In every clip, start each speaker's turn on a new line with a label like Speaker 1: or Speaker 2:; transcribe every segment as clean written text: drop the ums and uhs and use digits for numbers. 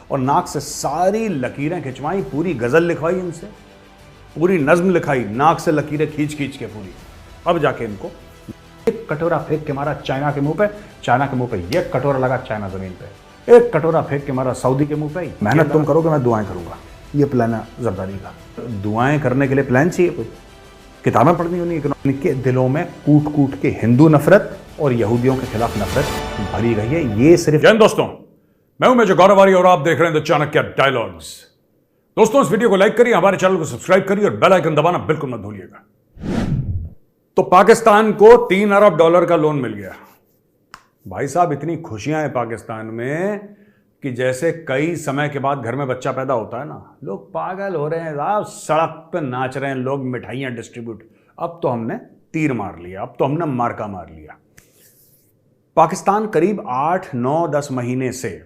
Speaker 1: और नाक से सारी लकीरें खिंचवाई, पूरी गजल लिखवाई इनसे, पूरी नज्म लिखाई, नाक से लकीरें खींच खींच के पूरी। अब जाके इनको एक कटोरा फेंक के मारा चाइना के मुंह पे, चाइना के मुंह पे एक कटोरा लगा चाइना जमीन पे, एक कटोरा फेंक के मारा सऊदी के मुंह पे। मेहनत तुम करोगे, मैं दुआएं करूंगा। ये प्लान है जरदारी का। दुआएं करने के लिए प्लान चाहिए कोई? किताबें पढ़नी होनी। इनके दिलों में कूट कूट के हिंदू नफरत और यहूदियों के खिलाफ नफरत भरी गई है। ये सिर्फ
Speaker 2: जय हिंद दोस्तों, मैं हूं मेजर गौरवारी और आप देख रहे हैं द चाणक्य डायलॉग्स। दोस्तों, इस वीडियो को लाइक करिए, हमारे चैनल को सब्सक्राइब करिए और बेल आइकन दबाना बिल्कुल मत भूलिएगा। तो पाकिस्तान को $3 अरब का लोन मिल गया। भाई साहब, इतनी खुशियां हैं पाकिस्तान में कि जैसे कई समय के बाद घर में बच्चा पैदा होता है ना, लोग पागल हो रहे हैं साहब, सड़क पे नाच रहे हैं लोग, मिठाइयां डिस्ट्रीब्यूट। अब तो हमने तीर मार लिया, अब तो हमने मार्का मार लिया। पाकिस्तान करीब 8, 9, 10 महीने से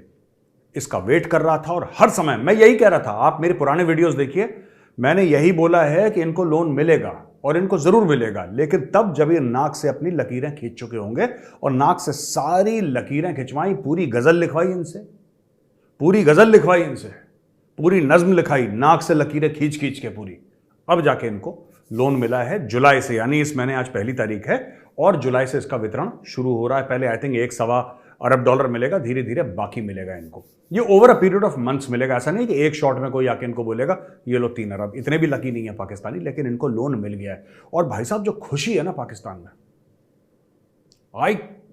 Speaker 2: इसका वेट कर रहा था और हर समय मैं यही कह रहा था। आप मेरे पुराने वीडियोस देखिए, मैंने यही बोला है कि इनको लोन मिलेगा और इनको जरूर मिलेगा, लेकिन तब जब ये नाक से अपनी लकीरें खींच चुके होंगे। और नाक से सारी लकीरें खिंचवाई, पूरी गजल लिखवाई इनसे, पूरी गजल लिखवाई इनसे, पूरी नज्म लिखाई, नाक से लकीरें खींच खींच के पूरी। अब जाके इनको लोन मिला है जुलाई से, यानी इस महीने आज 1 तारीख है और जुलाई से इसका वितरण शुरू हो रहा है। पहले आई थिंक $1.25 अरब मिलेगा, धीरे धीरे बाकी मिलेगा इनको। ये over a period of months मिलेगा, ऐसा नहीं कि एक शॉट में कोई आके इनको बोलेगा ये लो 3 अरब। इतने भी लकी नहीं है पाकिस्तानी, लेकिन इनको लोन मिल गया है। और भाई साहब, जो खुशी है ना पाकिस्तान में,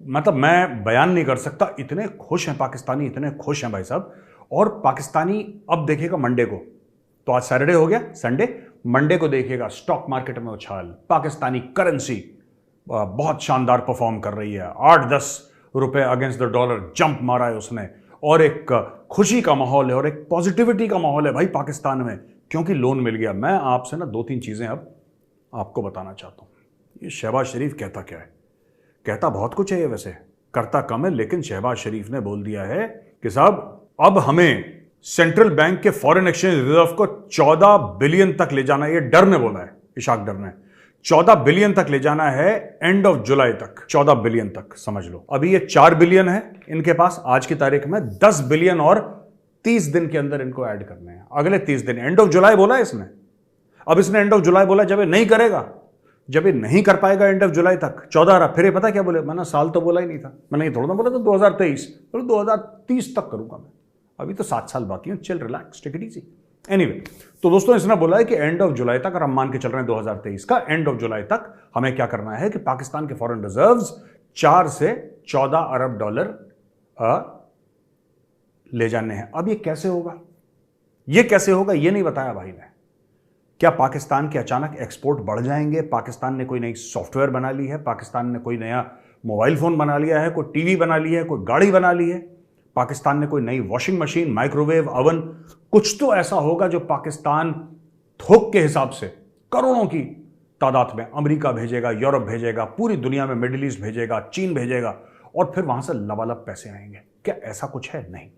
Speaker 2: मतलब मैं बयान नहीं कर सकता, इतने खुश हैं पाकिस्तानी, इतने खुश हैं भाई साहब। और पाकिस्तानी अब देखिएगा मंडे को, तो आज सैटरडे हो गया, संडे, मंडे को देखिएगा स्टॉक मार्केट में उछाल। पाकिस्तानी करेंसी बहुत शानदार परफॉर्म कर रही है, 8-10 रुपए अगेंस्ट द डॉलर जंप मारा है उसने। और एक खुशी का माहौल है और एक पॉजिटिविटी का माहौल है भाई पाकिस्तान में, क्योंकि लोन मिल गया। मैं आपसे ना 2-3 चीजें अब आपको बताना चाहता हूं। ये शहबाज शरीफ कहता क्या है? कहता बहुत कुछ है ये, वैसे करता कम है, लेकिन शहबाज शरीफ ने बोल दिया है कि साहब अब हमें सेंट्रल बैंक के फॉरेन एक्सचेंज रिजर्व को 14 बिलियन तक ले जाना है। ये डर ने बोला है, इशाक डर ने 14 बिलियन तक ले जाना है एंड ऑफ जुलाई तक। 14 बिलियन तक समझ लो। अभी ये 4 बिलियन है इनके पास आज की तारीख में, 10 बिलियन और 30 दिन के अंदर इनको ऐड करने हैं, अगले 30 दिन। एंड ऑफ जुलाई बोला है इसने। अब इसने एंड ऑफ जुलाई बोला, जब ये नहीं करेगा, जब ये नहीं कर पाएगा एंड ऑफ जुलाई तक 14 अरब, फिर ये पता क्या बोले? मैंने साल तो बोला ही नहीं था, मैंने ये थोड़ा ना बोला था 2023, तो 2030 तक करूंगा मैं। अभी तो 7 साल बाकी है, chill, relax, take it easy. Anyway, तो दोस्तों इसने बोला है कि एंड ऑफ जुलाई तक, और हम मान के चल रहे हैं 2023 का एंड ऑफ जुलाई तक, हमें क्या करना है कि पाकिस्तान के फॉरेन रिजर्व्स 4 से 14 अरब डॉलर ले जाने हैं। अब ये कैसे होगा? ये कैसे होगा ये नहीं बताया भाई ने। क्या पाकिस्तान के अचानक एक्सपोर्ट बढ़ जाएंगे? पाकिस्तान ने कोई नई सॉफ्टवेयर बना ली है, पाकिस्तान ने कोई नया मोबाइल फोन बना लिया है, कोई टीवी बना ली है, कोई गाड़ी बना ली है, पाकिस्तान ने कोई नई वॉशिंग मशीन, माइक्रोवेव ओवन, कुछ तो ऐसा होगा जो पाकिस्तान थोक के हिसाब से करोड़ों की तादाद में अमेरिका भेजेगा, यूरोप भेजेगा, पूरी दुनिया में मिडिल ईस्ट भेजेगा, चीन भेजेगा, और फिर वहां से लबालब पैसे आएंगे। क्या ऐसा कुछ है? नहीं।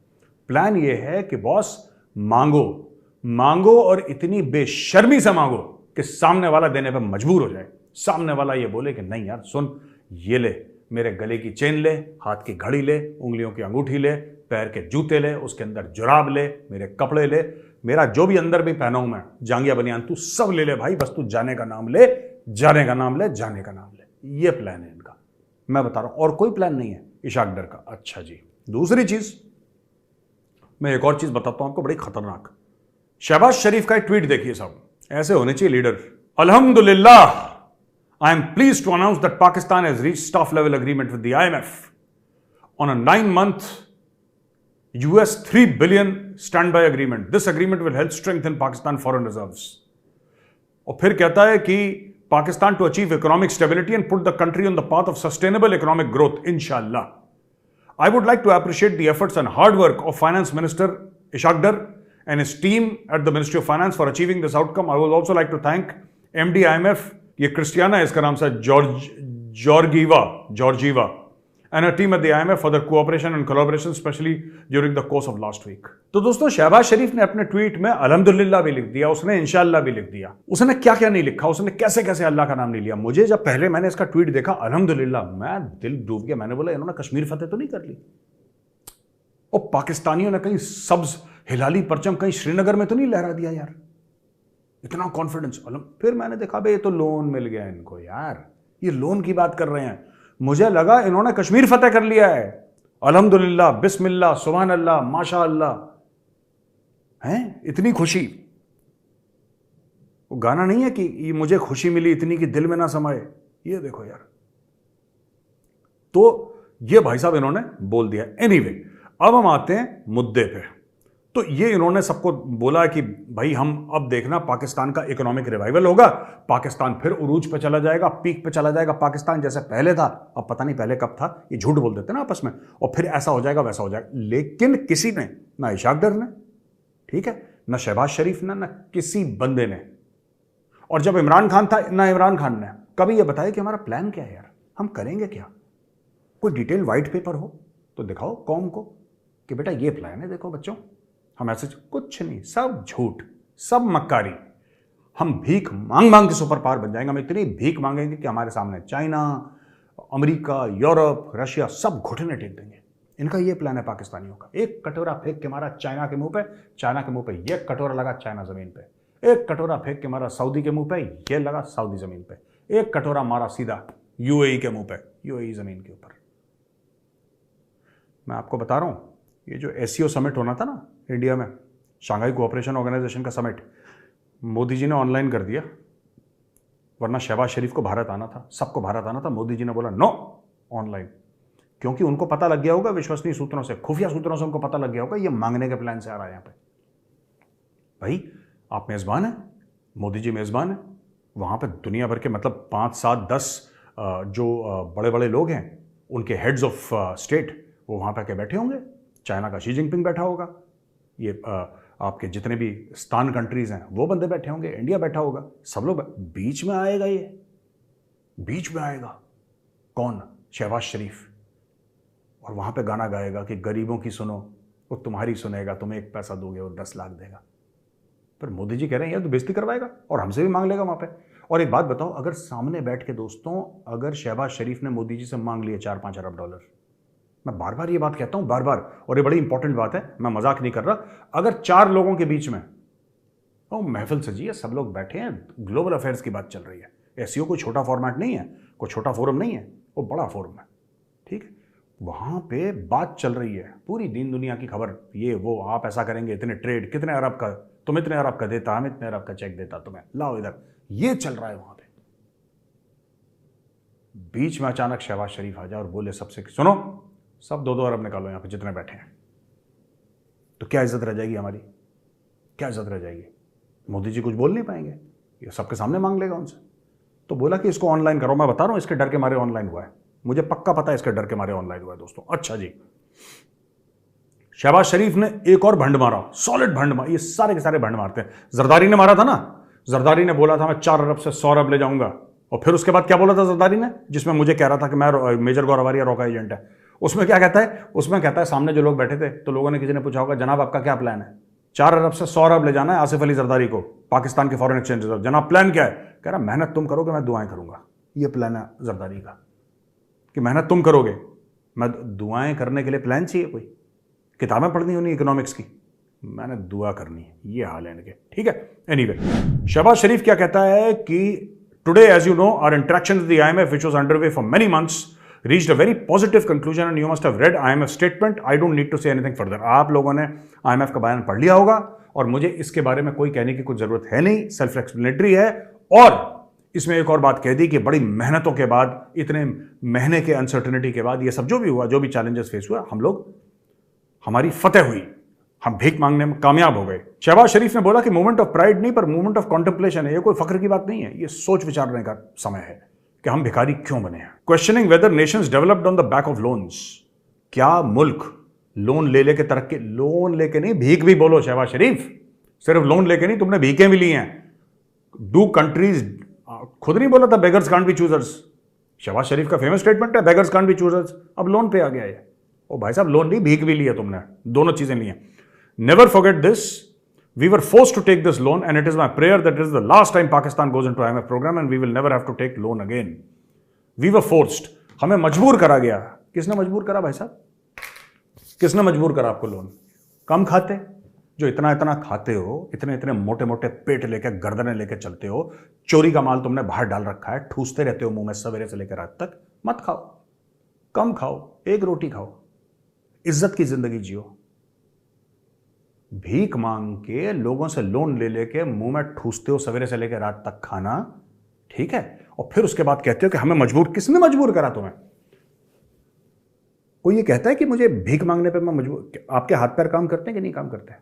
Speaker 2: प्लान यह है कि बॉस मांगो मांगो और इतनी बेशर्मी से मांगो कि सामने वाला देने पर मजबूर हो जाए। सामने वाला ये बोले कि नहीं यार सुन, ये ले, मेरे गले की चेन ले, हाथ की घड़ी ले, उंगलियों की अंगूठी ले, पैर के जूते ले, उसके अंदर जुराब ले, मेरे कपड़े ले, मेरा जो भी अंदर भी पहना हूं मैं, जांगिया बनियान, तू सब ले ले भाई, बस तू जाने का नाम ले, जाने का नाम ले, जाने का नाम ले। ये प्लान है इनका, मैं बता रहा हूं, और कोई प्लान नहीं है इशाक डर का। अच्छा जी, दूसरी चीज, मैं एक और चीज बताता हूं आपको, बड़ी खतरनाक। शहबाज शरीफ का एक ट्वीट देखिए साहब, ऐसे होने चाहिए लीडर। अल्हम्दुलिल्लाह, I am pleased to announce that Pakistan has reached staff level agreement with the IMF on a 9-month US $3 billion standby agreement. This agreement will help strengthen Pakistan foreign reserves. और फिर कहता है कि Pakistan to achieve economic stability and put the country on the path of sustainable economic growth, inshallah. I would like to appreciate the efforts and hard work of Finance Minister Ishaq Dar and his team at the Ministry of Finance for achieving this outcome. I would also like to thank MD IMF, ये Christiana है इसका नाम से, Georgieva and a team at the IMF for their cooperation and collaboration, especially during the course of last week. तो दोस्तों, शहबाज शरीफ ने अपने tweet में अल्हम्दुलिल्लाह भी लिख दिया, उसने इंशाअल्लाह भी लिख दिया। उसने क्या क्या नहीं लिखा, उसने कैसे कैसे अल्लाह का नाम नहीं लिया। मुझे जब पहले मैंने इसका ट्वीट देखा अल्हम्दुलिल्लाह, मैं दिल डूब गया। मैंने बोला इन्होंने कश्मीर फतेह तो नहीं कर ली? और पाकिस्तानियों ने कहीं सब्ज हिलाली परचम कहीं श्रीनगर में तो नहीं लहरा दिया यार, इतना कॉन्फिडेंस। फिर मैंने देखा भाई ये तो लोन मिल गया इनको यार, ये लोन की बात कर रहे हैं। मुझे लगा इन्होंने कश्मीर फतेह कर लिया है। अल्हम्दुलिल्लाह, बिस्मिल्लाह, सुभान अल्लाह, माशा अल्लाह, हैं इतनी खुशी। वो गाना नहीं है कि ये मुझे खुशी मिली इतनी कि दिल में ना समाए, ये देखो यार। तो ये भाई साहब इन्होंने बोल दिया। एनीवे, अब हम आते हैं मुद्दे पे। तो ये इन्होंने सबको बोला कि भाई हम अब देखना पाकिस्तान का इकोनॉमिक रिवाइवल होगा, पाकिस्तान फिर उरूज पे चला जाएगा, पीक पे चला जाएगा, पाकिस्तान जैसे पहले था। अब पता नहीं पहले कब था, ये झूठ बोल देते ना आपस में, और फिर ऐसा हो जाएगा वैसा हो जाएगा। लेकिन किसी ने, ना इशाक डर ने, ठीक है, ना शहबाज शरीफ ने, ना किसी बंदे ने, और जब इमरान खान था ना इमरान खान ने कभी यह बताया कि हमारा प्लान क्या है यार, हम करेंगे क्या। कोई डिटेल व्हाइट पेपर हो तो दिखाओ कौम को कि बेटा ये प्लान है, देखो बच्चों। हम ऐसे कुछ नहीं, सब झूठ, सब मक्कारी। हम भीख मांग मांग के सुपर पावर बन जाएंगे। हम इतनी भीख मांगेंगे कि हमारे सामने चाइना, अमेरिका, यूरोप, रशिया सब घुटने टेक देंगे। इनका ये प्लान है पाकिस्तानियों का। एक कटोरा फेंक के मारा चाइना के मुंह पे, चाइना के मुंह पे ये कटोरा लगा चाइना जमीन पे। एक कटोरा फेंक के मारा सऊदी के मुंह पे, ये लगा सऊदी जमीन पे। एक कटोरा मारा सीधा यूएई के मुंह पे, यूएई जमीन के ऊपर। मैं आपको बता रहा हूं, ये जो एससीओ समिट होना था ना इंडिया में, शंघाई कोऑपरेशन ऑर्गेनाइजेशन का समिट, मोदी जी ने ऑनलाइन कर दिया। वरना शहबाज शरीफ को भारत आना था, सबको भारत आना था। मोदी जी ने बोला नो, ऑनलाइन। क्योंकि उनको पता लग गया होगा, विश्वसनीय सूत्रों से, खुफिया सूत्रों से उनको पता लग गया होगा ये मांगने के प्लान से आ रहा है यहाँ पे। भाई आप मेजबान हैं, मोदी जी मेजबान हैं, वहां पे दुनिया भर के मतलब 5, 7, 10 जो बड़े बड़े लोग हैं, उनके हेड्स ऑफ स्टेट वो वहां पे आके बैठे होंगे। चाइना का शी जिनपिंग बैठा होगा, ये आपके जितने भी स्तान कंट्रीज हैं वो बंदे बैठे होंगे, इंडिया बैठा होगा, सब लोग। बीच में आएगा ये, बीच में आएगा कौन? शहबाज शरीफ। और वहां पे गाना गाएगा कि गरीबों की सुनो, वो तुम्हारी सुनेगा, तुम्हें 1 पैसा दोगे वो 10 लाख देगा। पर मोदी जी कह रहे हैं यार तो बेइज्जती करवाएगा और हमसे भी मांग लेगा वहां पे। और एक बात बताओ, अगर सामने बैठ के दोस्तों, अगर शहबाज शरीफ ने मोदी जी से मांग लिए 4-5 अरब डॉलर, मैं बार बार ये बात कहता हूं, बार बार, और ये बड़ी इंपॉर्टेंट बात है, मैं मजाक नहीं कर रहा। अगर 4 लोगों के बीच में महफिल सजी है, सब लोग बैठे हैं, ग्लोबल अफेयर्स की बात चल रही है, एससीओ कोई छोटा फॉर्मेट नहीं है, कोई छोटा फोरम नहीं है, वो बड़ा फोरम है, ठीक है। वहां पे बात चल रही है, पूरी दीन दुनिया की खबर, ये वो, आप ऐसा करेंगे, इतने ट्रेड, कितने अरब का, तुम इतने अरब का देता, हम इतने अरब का चेक देता तुम्हें, लाओ इधर, ये चल रहा है वहां पे। बीच में अचानक शहबाज शरीफ आ जाए और बोले सबसे, सुनो सब 2-2 अरब निकालो यहां पे जितने बैठे हैं, तो क्या इज्जत रह जाएगी हमारी? क्या इज्जत रह जाएगी? मोदी जी कुछ बोल नहीं पाएंगे, ये सबके सामने मांग लेगा उनसे। तो बोला कि इसको ऑनलाइन करो। मैं बता रहा हूं इसके डर के मारे ऑनलाइन हुआ है, मुझे पक्का पता है इसके डर के मारे ऑनलाइन हुआ है दोस्तों। अच्छा जी, शहबाज शरीफ ने एक और भंड मारा, सॉलिड भंड मारा। ये सारे के सारे भंड मारते हैं। जरदारी ने मारा था ना, जरदारी ने बोला था मैं 4 अरब से 100 अरब ले जाऊंगा, और फिर उसके बाद क्या बोला था जरदारी ने, जिसमें मुझे कह रहा था कि मैं मेजर गौरवारिया रॉका एजेंट है, उसमें क्या कहता है? उसमें कहता है, सामने जो लोग बैठे थे तो लोगों ने, किसी ने पूछा होगा जनाब आपका क्या प्लान है? 4 अरब से 100 अरब ले जाना है आसिफ अली जरदारी को, पाकिस्तान के फॉरेन एक्सचेंज रिजर्व। जनाब प्लान क्या है? कह रहा मेहनत तुम करोगे, मैं दुआएं करूंगा। ये प्लान है जरदारी का कि मेहनत तुम करोगे, मैं दुआएं करने के लिए प्लान चाहिए कोई? किताबें पढ़नी होनी इकोनॉमिक्स की, मैंने दुआ करनी है, ये हाल है इनके, ठीक है। एनीवे, शहबाज शरीफ क्या कहता है कि today as you know our interaction with the IMF which was underway for many months reached a very positive conclusion and you must have read IMF statement. I don't need to say anything further. आप लोगों ने IMF का बयान पढ़ लिया होगा और मुझे इसके बारे में कोई कहने की कुछ जरूरत है नहीं, सेल्फ एक्सप्लेनेटरी है। और इसमें एक और बात कह दी कि बड़ी मेहनतों के बाद, इतने महीने के अनसर्टेनिटी के बाद, ये सब जो भी हुआ, जो भी चैलेंजेस फेस हुआ, हम लोग, हमारी फतेह हुई, हम भीख मांगने में कामयाब हो गए। शहबाज शरीफ ने बोला कि मूवमेंट ऑफ प्राइड नहीं, पर मूवमेंट ऑफ कॉन्टेम्पलेशन है। ये कोई फख्र की बात नहीं है, ये सोच विचारने का समय है कि हम भिखारी क्यों बने हैं। Questioning whether nations developed on the back of loans. क्या मुल्क लोन ले लेके तरक्की, लोन लेके नहीं, भीख भी बोलो शहबाज शरीफ, सिर्फ लोन लेके नहीं, तुमने भीखें भी ली हैं। डू कंट्रीज, खुद नहीं बोला था beggars can't be choosers? Shahbaz Sharif का फेमस स्टेटमेंट है, बेगर्स कांट बी चूजर्स। अब लोन पे आ गया है। ओ भाई साहब, लोन नहीं, भीख भी ली है तुमने, दोनों चीजें ली हैं। Never forget this, we were forced to take this loan and it is my prayer that it is the last time Pakistan goes into IMF program and we will never have to take loan again. We were forced, हमें मजबूर करा गया। किसने मजबूर करा भाई साहब? किसने मजबूर करा आपको? लोन कम खाते, जो इतना इतना खाते हो, इतने इतने मोटे मोटे पेट लेके गर्दनें लेके चलते हो, चोरी का माल तुमने बाहर डाल रखा है, ठूसते रहते हो मुंह में सवेरे से लेकर रात तक, मत खाओ, कम खाओ, एक रोटी खाओ, इज्जत की जिंदगी जियो। भीख मांग के लोगों से लोन ले लेके मुंह में ठूसते हो सवेरे से लेकर रात तक खाना, ठीक है, और फिर उसके बाद कहते हो कि हमें मजबूर, किसने मजबूर करा तुम्हें? कोई ये कहता है कि मुझे भीख मांगने पे मैं मजबूर? आपके हाथ पैर काम करते हैं कि नहीं काम करते हैं?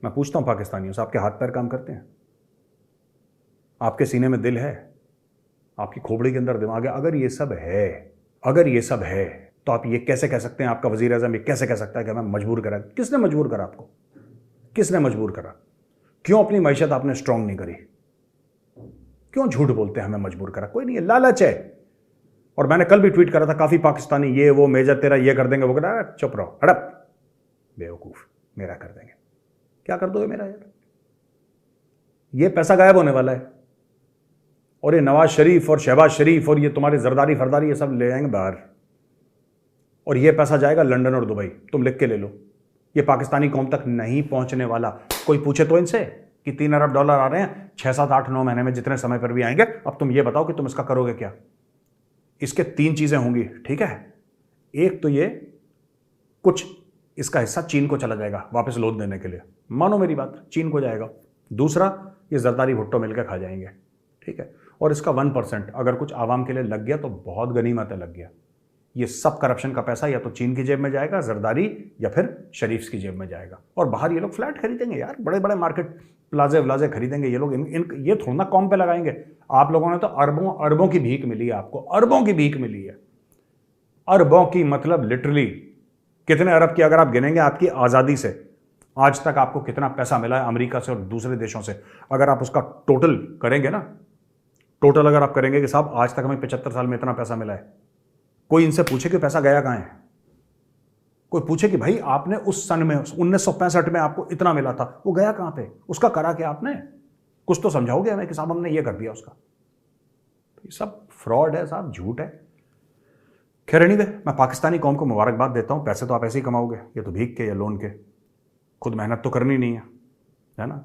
Speaker 2: मैं पूछता हूं पाकिस्तानियों से, आपके हाथ पैर काम करते हैं? आपके सीने में दिल है? आपकी खोपड़ी के अंदर दिमाग है? अगर ये सब है, अगर ये सब है, तो आप ये कैसे कह सकते हैं, आपका वजीर आज़म ये कैसे कह सकता है कि हमें मजबूर करा? किसने मजबूर करा आपको? किसने मजबूर करा? क्यों अपनी मैशत आपने स्ट्रांग नहीं करी? क्यों झूठ बोलते हैं हमें मजबूर करा? कोई नहीं है, लालच है। और मैंने कल भी ट्वीट करा था, काफी पाकिस्तानी ये वो मेजर तेरा ये कर देंगे, वो करा, चुप रहो, हड़प, बेवकूफ, मेरा कर देंगे। क्या कर दोगे मेरा यार? ये पैसा गायब होने वाला है, और ये नवाज शरीफ और शहबाज शरीफ और ये तुम्हारे जरदारी फरदारी ये सब ले जाएंगे बाहर, और ये पैसा जाएगा लंदन और दुबई। तुम लिख के ले लो, ये पाकिस्तानी कौम तक नहीं पहुंचने वाला। कोई पूछे तो इनसे कि $3 अरब आ रहे हैं 6, 7, 8, 9 महीने में, जितने समय पर भी आएंगे, अब तुम ये बताओ कि तुम इसका करोगे क्या? इसके 3 चीजें होंगी, ठीक है। एक तो ये कुछ इसका हिस्सा चीन को चला जाएगा वापस लोन देने के लिए, मानो मेरी बात, चीन को जाएगा। दूसरा, ये जरदारी भुट्टो मिलकर खा जाएंगे, ठीक है। और इसका 1% अगर कुछ आवाम के लिए लग गया तो बहुत गनीमत है, लग गया। ये सब करप्शन का पैसा या तो चीन की जेब में जाएगा, जरदारी, या फिर शरीफ की जेब में जाएगा। और बाहर ये लोग फ्लैट खरीदेंगे यार, बड़े बड़े मार्केट प्लाजे व्लाजे खरीदेंगे ये लोग। ये थोड़ा ना कॉम पे लगाएंगे। आप लोगों ने तो अरबों अरबों की भीख मिली है आपको, अरबों की भीख मिली है, अरबों की, मतलब लिटरली। कितने अरब की अगर आप गिनेंगे आपकी आज़ादी से आज तक आपको कितना पैसा मिला है अमेरिका से और दूसरे देशों से, अगर आप उसका टोटल करेंगे ना, टोटल अगर आप करेंगे कि साहब आज तक हमें 75 साल में इतना पैसा मिला है, कोई इनसे पूछे कि पैसा गया कहां है? कोई पूछे कि भाई आपने उस सन में 1965 में आपको इतना मिला था, वो गया कहां पे? उसका करा क्या आपने? कुछ तो समझाओगे हमें कि साहब हमने ये कर दिया उसका। तो ये सब फ्रॉड है साहब, झूठ है। खैर एनीवे, मैं पाकिस्तानी कौम को मुबारकबाद देता हूं। पैसे तो आप ऐसे ही कमाओगे, ये तो भीख के या लोन के, खुद मेहनत तो करनी नहीं है ना।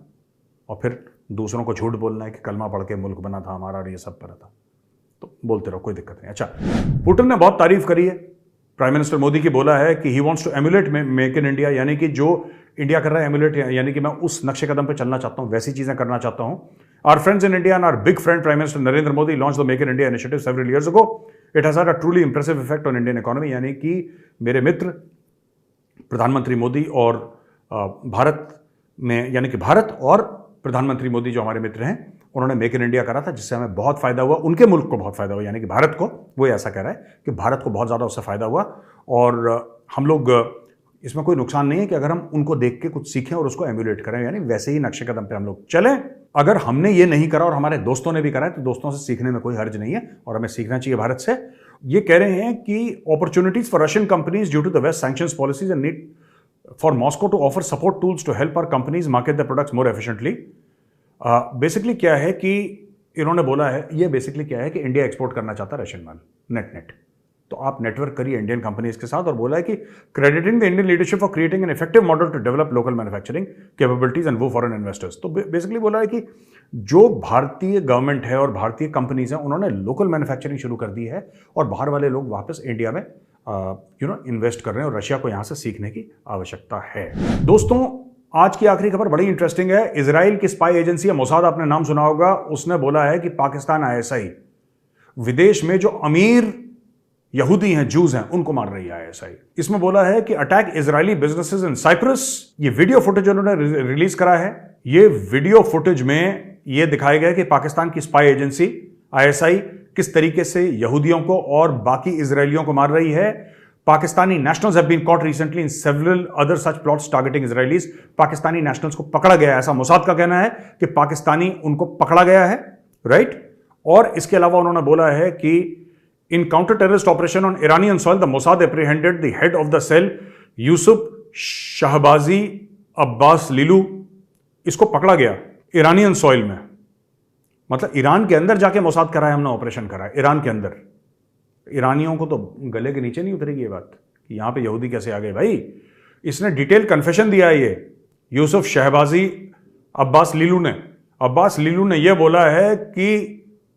Speaker 2: और फिर दूसरों को झूठ बोलना है कि कलमा पढ़ के मुल्क बना था हमारा और ये सब पर था, तो बोलते रहो, कोई दिक्कत नहीं। अच्छा, पुतिन ने बहुत तारीफ करी है प्राइम मिनिस्टर मोदी की, बोला है कि he wants to emulate make in India, यानी कि जो इंडिया कर रहा है एमुलेट, यानी कि मैं उस नक्शे कदम पे चलना चाहता हूं, वैसी चीजें करना चाहता हूं। Our friends in India and our big friend prime minister Narendra Modi launch the make in India initiative several years ago. It has had a truly impressive effect on Indian economy, यानी कि मेरे मित्र प्रधानमंत्री मोदी और भारत में, यानी कि भारत और प्रधानमंत्री मोदी जो हमारे मित्र हैं, उन्होंने मेक इन इंडिया करा था, जिससे हमें बहुत फायदा हुआ, उनके मुल्क को बहुत फायदा हुआ, यानी कि भारत को। वो ऐसा कह रहा है कि भारत को बहुत ज़्यादा उससे फायदा हुआ, और हम लोग, इसमें कोई नुकसान नहीं है कि अगर हम उनको देख के कुछ सीखें और उसको एम्यूलेट करें, यानी वैसे ही नक्शे कदम पे हम लोग चलें। अगर हमने ये नहीं करा और हमारे दोस्तों ने भी करा है, तो दोस्तों से सीखने में कोई हर्ज नहीं है, और हमें सीखना चाहिए भारत से। ये कह रहे हैं कि opportunities for Russian companies due to the west sanctions policies and need for Moscow to offer support tools to help our companies market the products more efficiently. Basically क्या है कि इन्होंने बोला है, ये बेसिकली क्या है कि इंडिया एक्सपोर्ट करना चाहता है रशियन माल नेट, तो आप नेटवर्क करिए इंडियन कंपनीज के साथ। और बोला है कि crediting the Indian leadership for creating an effective model to develop local manufacturing capabilities and वो फॉरेन इन्वेस्टर्स। तो बेसिकली बोला है कि जो भारतीय गवर्नमेंट है और भारतीय कंपनीज हैं, उन्होंने लोकल मैन्युफैक्चरिंग शुरू कर दी है, और बाहर वाले लोग वापस इंडिया में इन्वेस्ट कर रहे हैं, और रशिया को यहां से सीखने की आवश्यकता है। दोस्तों, आज की आखिरी खबर बड़ी इंटरेस्टिंग है। इजराइल की स्पाई एजेंसी मोसाद, आपने नाम सुना होगा, उसने बोला है कि पाकिस्तान आईएसआई विदेश में जो अमीर यहूदी हैं, जूज हैं, उनको मार रही है आईएसआई। इसमें बोला है कि attack Israeli businesses in Cyprus. ये वीडियो फुटेज उन्होंने रिलीज करा है। ये वीडियो फुटेज में ये दिखाया गया कि पाकिस्तान की स्पाई एजेंसी आईएसआई किस तरीके से यहूदियों को और बाकी इजरायलियों को मार रही है। Pakistani nationals have been caught recently in several other such plots targeting Israelis. Pakistani nationals को पकड़ा गया है, ऐसा मोसाद का कहना है कि पाकिस्तानी उनको पकड़ा गया है, राइट। और इसके अलावा उन्होंने बोला है कि in counter terrorist operation on Iranian soil the Mossad apprehended the head of the cell Yusuf Shahbazi Abbas Lilu. इसको पकड़ा गया ईरानियन सॉइल में, मतलब ईरान के अंदर जाके मोसाद करा है, हमने ऑपरेशन करा है ईरान के अंदर। ईरानियों को तो गले के नीचे नहीं उतरेगी ये बात कि यहां पे यहूदी कैसे आ गए। भाई, इसने डिटेल कन्फेशन दिया है यूसुफ शहबाजी अब्बास लीलू ने यह बोला है कि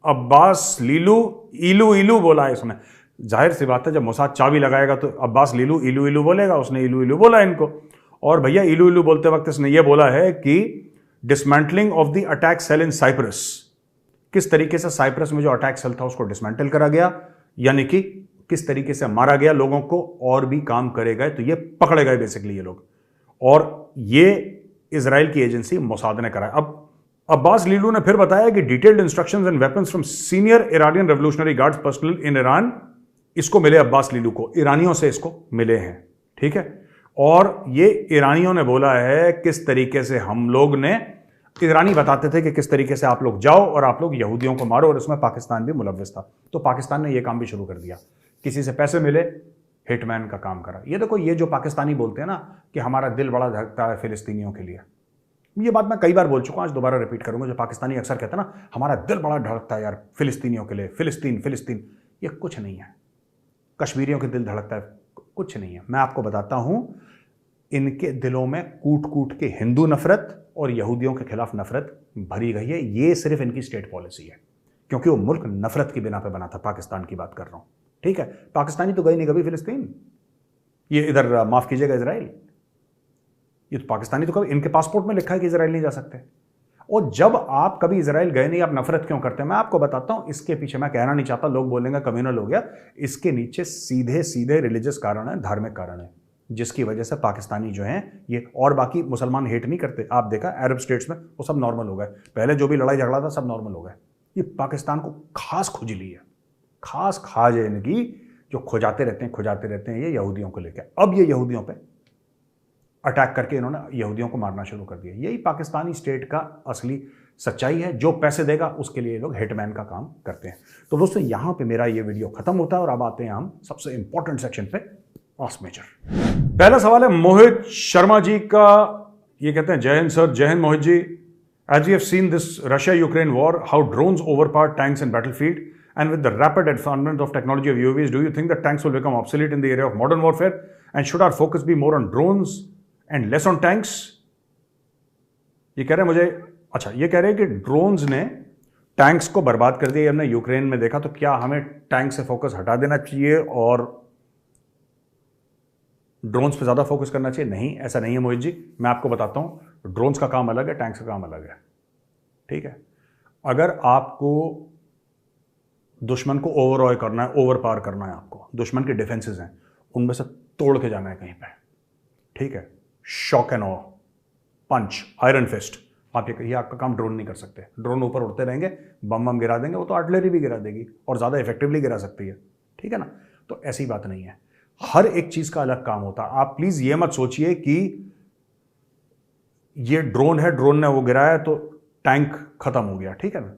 Speaker 2: अब्बास लीलू इलू इलू बोला है इसने। जाहिर सी बात है, जब मोसाद चाबी लगाएगा तो अब्बास लीलू इलू इलू बोलेगा, उसने इलू इलू बोला इनको। और भैया इलू इलू बोलते वक्त इसने यह बोला है कि dismantling of the attack cell in Cyprus, किस तरीके से साइप्रस में जो अटैक सेल था उसको डिसमेंटल करा गया, यानी कि किस तरीके से मारा गया लोगों को, और भी काम करे गए, तो ये पकड़े गए बेसिकली ये लोग। और ये इजराइल की एजेंसी मोसाद ने कराया। अब अब्बास लीलू ने फिर बताया कि detailed instructions and weapons from senior Iranian revolutionary guards personal in Iran, इसको मिले अब्बास लीलू को, ईरानियों से इसको मिले हैं, ठीक है। और ये ईरानियों ने बोला है किस तरीके से हम लोग ने, ईरानी बताते थे कि किस तरीके से आप लोग जाओ और आप लोग यहूदियों को मारो, और इसमें पाकिस्तान भी मुलव्विस था। तो पाकिस्तान ने यह काम भी शुरू कर दिया, किसी से पैसे मिले, हिटमैन का काम करा। ये देखो, ये जो पाकिस्तानी बोलते हैं ना कि हमारा दिल बड़ा धड़कता है फिलिस्तीनियों के लिए, ये बात मैं कई बार बोल चुका हूं, आज दोबारा रिपीट करूंगा। जो पाकिस्तानी अक्सर कहते हैं ना हमारा दिल बड़ा धड़कता है यार फिलिस्तीनियों के लिए, फिलिस्तीन फिलिस्तीन, ये कुछ नहीं है। कश्मीरियों के दिल धड़कता है, कुछ नहीं है। मैं आपको बताता हूं, इनके दिलों में कूट कूट के हिंदू नफरत और यहूदियों के खिलाफ नफरत भरी गई है। ये सिर्फ इनकी स्टेट पॉलिसी है, क्योंकि वो मुल्क नफरत की बिना पे बना था। पाकिस्तान की बात कर रहा हूं, ठीक है। पाकिस्तानी तो गई नहीं कभी फिलिस्तीन, ये इधर माफ कीजिएगा इजराइल, ये तो पाकिस्तानी तो कभी, इनके पासपोर्ट में लिखा है कि इजराइल नहीं जा सकते। और जब आप कभी इजराइल गए नहीं, आप नफरत क्यों करते हैं? मैं आपको बताता हूं, इसके पीछे, मैं कहना नहीं चाहता, लोग बोलेंगे कम्युनल हो गया, इसके नीचे सीधे सीधे रिलीजियस कारण है, धार्मिक कारण है, जिसकी वजह से पाकिस्तानी जो हैं ये, और बाकी मुसलमान हेट नहीं करते। आप देखा अरब स्टेट्स में वो सब नॉर्मल हो गए, पहले जो भी लड़ाई झगड़ा था सब नॉर्मल हो गए। ये पाकिस्तान को खास खुजली है, खास खाज है इनकी, जो खुजाते रहते हैं ये यहूदियों को लेकर। अब ये यहूदियों पे अटैक करके इन्होंने यहूदियों को मारना शुरू कर दिया। यही पाकिस्तानी स्टेट का असली सच्चाई है। जो पैसे देगा उसके लिए लोग हिटमैन का काम करते हैं। तो दोस्तों, यहां पे मेरा ये वीडियो खत्म होता है और अब आते हैं हम सबसे इंपॉर्टेंट सेक्शन पे, ऑस मेजर। पहला सवाल है मोहित शर्मा जी का, ये कहते हैं जय हिंद सर। जय हिंद Mohit ji. As we have seen this Russia Ukraine war, how drones overpower tanks in battlefield, and with the rapid advancement of technology of UAVs, do you think that tanks will become obsolete in the area of modern warfare, and should our focus be more on drones and less on tanks? ये कह रहे हैं मुझे, अच्छा ये कह रहे हैं कि ड्रोन्स ने टैंक्स को बर्बाद कर दिया, हमने यूक्रेन में देखा, तो क्या हमें टैंक से फोकस हटा देना चाहिए और ड्रोन्स पे ज्यादा फोकस करना चाहिए? नहीं, ऐसा नहीं है मोहित जी। मैं आपको बताता हूं, ड्रोन्स का काम अलग है, टैंक्स का काम अलग है, ठीक है। अगर आपको दुश्मन को ओवरऑय करना है, ओवर पार करना है, आपको दुश्मन के डिफेंसेस हैं उनमें से तोड़ के जाना है कहीं पे, ठीक है। Shock and awe, punch, iron fist, आप ये आपका काम ड्रोन नहीं कर सकते। ड्रोन ऊपर उड़ते रहेंगे, बम बम गिरा देंगे, वो तो आर्टिलरी भी गिरा देगी और ज़्यादा इफेक्टिवली गिरा सकती है, ठीक है ना। तो ऐसी बात नहीं है, हर एक चीज़ का अलग काम होता है। आप प्लीज़ ये मत सोचिए कि ये ड्रोन है, ड्रोन ने वो गिराया तो टैंक खत्म हो गया, ठीक है ना।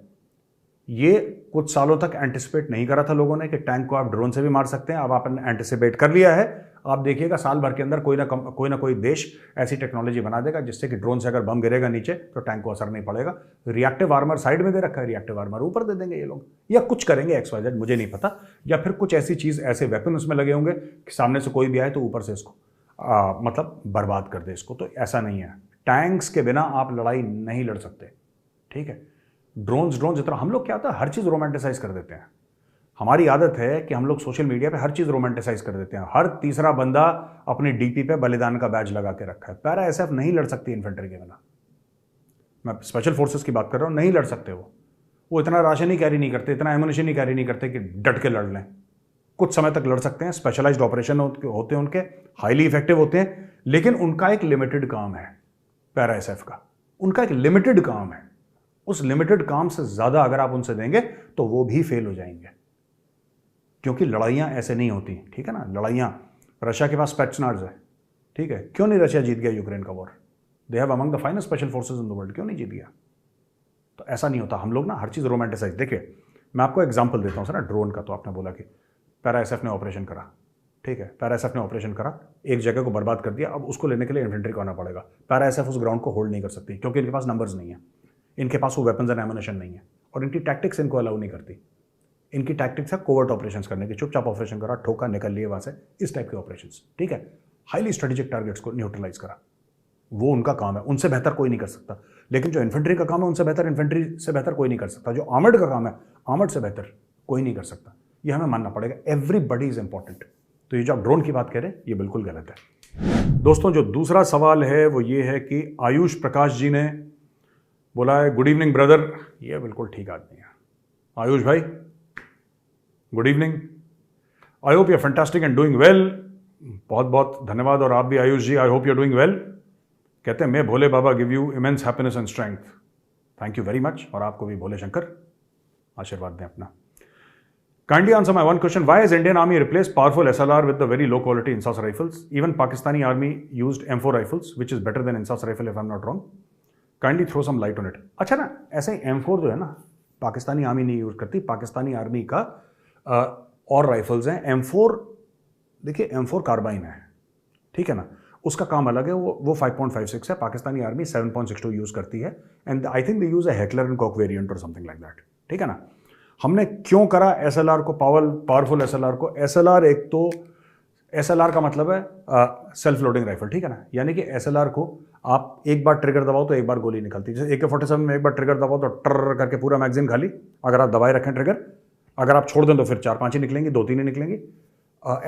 Speaker 2: ये कुछ सालों तक एंटिसिपेट नहीं करा था लोगों ने कि टैंक को आप ड्रोन से भी मार सकते हैं। अब आपने एंटिसिपेट कर लिया है। आप देखिएगा साल भर के अंदर कोई ना कोई देश ऐसी टेक्नोलॉजी बना देगा जिससे कि ड्रोन से अगर बम गिरेगा नीचे तो टैंक को असर नहीं पड़ेगा। रिएक्टिव आर्मर साइड में दे रखा है, रिएक्टिव आर्मर ऊपर दे देंगे ये लोग, या कुछ करेंगे XYZ, मुझे नहीं पता। या फिर कुछ ऐसी चीज़, ऐसे वेपन उसमें लगे होंगे कि सामने से कोई भी आए तो ऊपर से इसको मतलब बर्बाद कर दे इसको। तो ऐसा नहीं है, टैंक्स के बिना आप लड़ाई नहीं लड़ सकते, ठीक है। ड्रोन्स इतना, हम लोग क्या होता है, हर चीज़ रोमांटिसाइज कर देते हैं। हमारी आदत है कि हम लोग सोशल मीडिया पे हर चीज़ रोमांटिसाइज कर देते हैं। हर तीसरा बंदा अपनी डीपी पे बलिदान का बैज लगा के रखा है। पैरा SF नहीं लड़ सकती इन्फेंट्री के बिना। मैं स्पेशल फोर्सेस की बात कर रहा हूँ, नहीं लड़ सकते वो इतना राशन ही कैरी नहीं करते, इतना एमुनिशन ही कैरी नहीं करते कि डट के लड़ लें। कुछ समय तक लड़ सकते हैं, स्पेशलाइज्ड ऑपरेशन होते हैं उनके, हाईली इफेक्टिव होते हैं, लेकिन उनका एक लिमिटेड काम है। पैरा SF का उनका एक लिमिटेड काम है। उस लिमिटेड काम से ज़्यादा अगर आप उनसे देंगे तो वो भी फेल हो जाएंगे, क्योंकि लड़ाइयाँ ऐसे नहीं होती, ठीक है ना। लड़ाइयाँ, रशिया के पास स्पेट्सनाज़ है, ठीक है। क्यों नहीं रशिया जीत गया यूक्रेन का war? They have among the finest special forces in the world, क्यों नहीं जीत गया? तो ऐसा नहीं होता। हम लोग ना हर चीज़ रोमांटिसाइज, देखिए मैं आपको एग्जाम्पल देता हूँ सर ना, ड्रोन का। तो आपने बोला कि पैरा SF ने ऑपरेशन करा, ठीक है। पैरा SF ने ऑपरेशन करा, एक जगह को बर्बाद कर दिया। अब उसको लेने के लिए इन्फेंट्री को आना पड़ेगा। पैरा SF उस ग्राउंड को होल्ड नहीं कर सकती, क्योंकि इनके पास नंबर्स नहीं है, इनके पास वो वेपन्स एंड एमुनिशन नहीं है, और इनकी टैक्टिक्स इनको अलाउ नहीं करती। इनकी टैक्टिक्स है कोवर्ट ऑपरेशंस करने की, चुपचाप ऑपरेशन करा, ठोका, निकल लिए वहाँ से, इस टाइप के ऑपरेशंस, ठीक है। हाईली स्ट्रेटेजिक टारगेट्स को न्यूट्रलाइज करा। वो उनका काम है, उनसे बेहतर कोई नहीं कर सकता। लेकिन जो इन्फेंट्री का काम है उनसे बेहतर इन्फेंट्री से बेहतर कोई नहीं कर सकता। जो आर्मर्ड का काम है आर्मर्ड से बेहतर कोई नहीं कर सकता। ये हमें मानना पड़ेगा। Everybody is important. तो ये जो आप ड्रोन की बात करें ये बिल्कुल गलत है। दोस्तों जो दूसरा सवाल है वो ये है कि आयुष प्रकाश जी ने बोला है गुड इवनिंग ब्रदर। ये बिल्कुल ठीक आदमी है आयुष भाई, good evening. I hope you are fantastic and doing well. बहुत बहुत धन्यवाद। और आप भी Ayush ji, I hope you are doing well. कहते हैं मैं Bhole Baba give you immense happiness and strength. Thank you very much. और आपको भी भोले शंकर आशीर्वाद दें अपना। Kindly answer my one question, why is Indian army replace powerful SLR with the very low quality INSAS rifles? Even Pakistani army used M4 rifles which is better than INSAS rifle if I am not wrong. Kindly throw some light on it. अच्छा ना, ऐसे ही M4 जो है ना Pakistani army नहीं use करती। Pakistani army का और राइफल्स हैं। M4 देखिए, M4 कार्बाइन है, ठीक है ना, उसका काम अलग है। वो 5.56 है। पाकिस्तानी आर्मी 7.62 यूज करती है। And I think they use a Heckler and Koch variant और समथिंग लाइक दैट, ठीक है ना। हमने क्यों करा SLR को पावरफुल SLR को? SLR एक तो SLR का मतलब है सेल्फ लोडिंग राइफल, ठीक है ना। यानी कि SLR को आप एक बार ट्रिगर दबाओ तो एक बार गोली निकलती है। जैसे AK-47 में एक बार ट्रिगर दबाओ तो टर करके पूरा मैगजीन खाली। अगर आप दबाए रखें ट्रिगर, अगर आप छोड़ दें तो फिर 4-5 ही निकलेंगी, 2-3 ही निकलेंगी।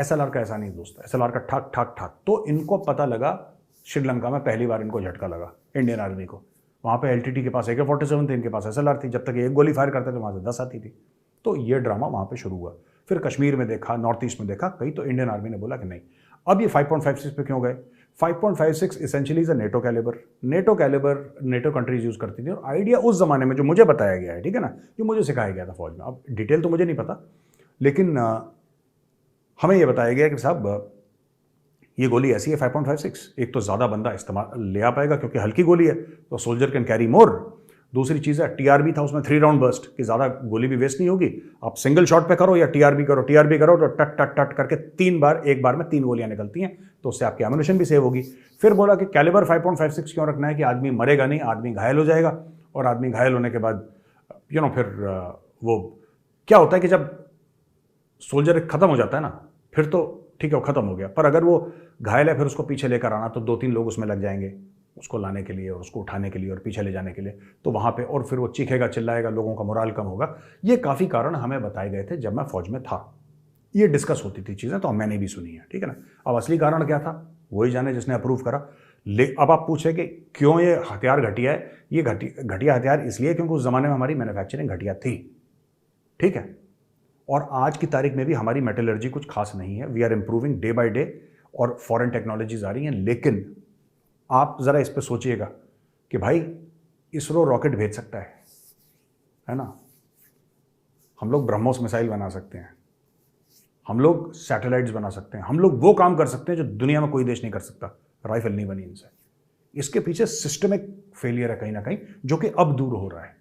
Speaker 2: SLR का ऐसा नहीं दोस्त, SLR का ठाक ठाक ठाक। तो इनको पता लगा, श्रीलंका में पहली बार इनको झटका लगा इंडियन आर्मी को। वहाँ पे LTT के पास AK-47 थी, इनके पास SLR थी। जब तक एक गोली फायर करते थे वहाँ से 10 आती थी। तो ये ड्रामा वहाँ पे शुरू हुआ। फिर कश्मीर में देखा, नॉर्थ ईस्ट में देखा कहीं, तो इंडियन आर्मी ने बोला कि नहीं। अब ये 5.56 पे क्यों गए? 5.56 essentially is a NATO calibre. NATO countries use करती थी। और आइडिया उस जमाने में जो मुझे बताया गया है, ठीक है ना, जो मुझे सिखाया गया था फौज में, अब डिटेल तो मुझे नहीं पता, लेकिन हमें यह बताया गया कि साहब ये गोली ऐसी है 5.56, एक तो ज़्यादा बंदा इस्तेमाल ले आ पाएगा क्योंकि हल्की गोली है, तो सोल्जर कैन कैरी मोर। दूसरी चीज़ है TRB था उसमें 3 राउंड बर्स्ट, कि ज़्यादा गोली भी वेस्ट नहीं होगी। आप सिंगल शॉट पे करो या TRB करो तो टट टट टट करके 3 बार, एक बार में 3 गोलियां निकलती हैं, तो उससे आपकी एम्यूनिशन भी सेव होगी। फिर बोला कि कैलिबर 5.56 क्यों रखना है? कि आदमी मरेगा नहीं, आदमी घायल हो जाएगा। और आदमी घायल होने के बाद फिर वो क्या होता है कि जब सोल्जर ख़त्म हो जाता है ना, फिर तो ठीक है वो ख़त्म हो गया, पर अगर वो घायल है फिर उसको पीछे लेकर आना, तो 2-3 लोग उसमें लग जाएंगे उसको लाने के लिए और उसको उठाने के लिए और पीछे ले जाने के लिए। तो वहाँ पे और फिर वो चीखेगा चिल्लाएगा, लोगों का मोराल कम होगा। ये काफ़ी कारण हमें बताए गए थे जब मैं फौज में था। ये डिस्कस होती थी चीज़ें, तो मैंने भी सुनी है, ठीक है ना। अब असली कारण क्या था वही जाने जिसने अप्रूव करा। अब आप पूछे कि क्यों ये हथियार घटिया है? ये घटिया हथियार इसलिए क्योंकि उस ज़माने में हमारी मैन्युफैक्चरिंग घटिया थी, ठीक है। और आज की तारीख में भी हमारी मेटलर्जी कुछ खास नहीं है। We are improving day by day और फॉरेन टेक्नोलॉजीज आ रही हैं। लेकिन आप ज़रा इस पर सोचिएगा कि भाई इसरो रॉकेट भेज सकता है ना, हम लोग ब्रह्मोस मिसाइल बना सकते हैं, हम लोग सैटेलाइट्स बना सकते हैं, हम लोग वो काम कर सकते हैं जो दुनिया में कोई देश नहीं कर सकता। राइफल नहीं बनी इनसे। इसके पीछे सिस्टमिक फेलियर है कहीं ना कहीं, जो कि अब दूर हो रहा है।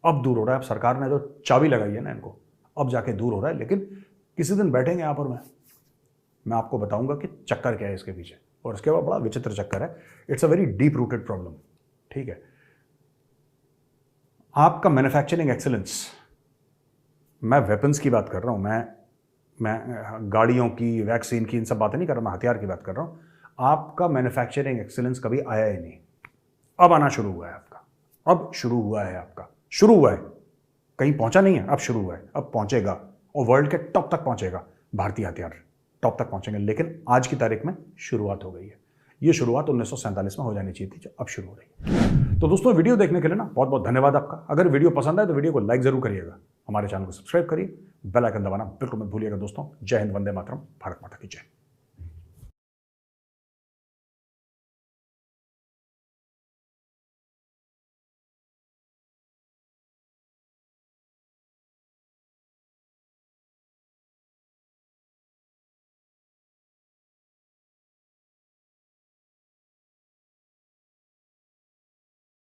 Speaker 2: अब सरकार ने जो चाबी लगाई है ना इनको, अब जाके दूर हो रहा है। लेकिन किसी दिन बैठेंगे यहाँ पर, मैं आपको बताऊंगा कि चक्कर क्या है इसके पीछे। और इसके बाद बड़ा विचित्र चक्कर है। It's a very deep rooted problem, ठीक है। आपका मैन्युफैक्चरिंग एक्सीलेंस, मैं वेपन्स की बात कर रहा हूं, मैं गाड़ियों की, वैक्सीन की, इन सब बातें नहीं कर रहा, मैं हथियार की बात कर रहा हूं। आपका मैन्युफैक्चरिंग एक्सीलेंस कभी आया ही नहीं। अब आना शुरू हुआ है आपका, अब शुरू हुआ है आपका, शुरू हुआ है, कहीं पहुंचा नहीं है, अब शुरू हुआ है, अब पहुंचेगा और वर्ल्ड के टॉप तक पहुंचेगा। भारतीय हथियार टॉप तक पहुंचेंगे। लेकिन आज की तारीख में शुरुआत हो गई है। ये शुरुआत 1947 में हो जानी चाहिए थी, जो अब शुरू हो रही है। तो दोस्तों वीडियो देखने के लिए ना बहुत बहुत धन्यवाद आपका। अगर वीडियो पसंद आए तो वीडियो को लाइक जरूर करिएगा, हमारे चैनल को सब्सक्राइब करिए, बेल आइकन दबाना बिल्कुल मत भूलिएगा दोस्तों। जय हिंद, वंदे मातरम, भारत माता की जय।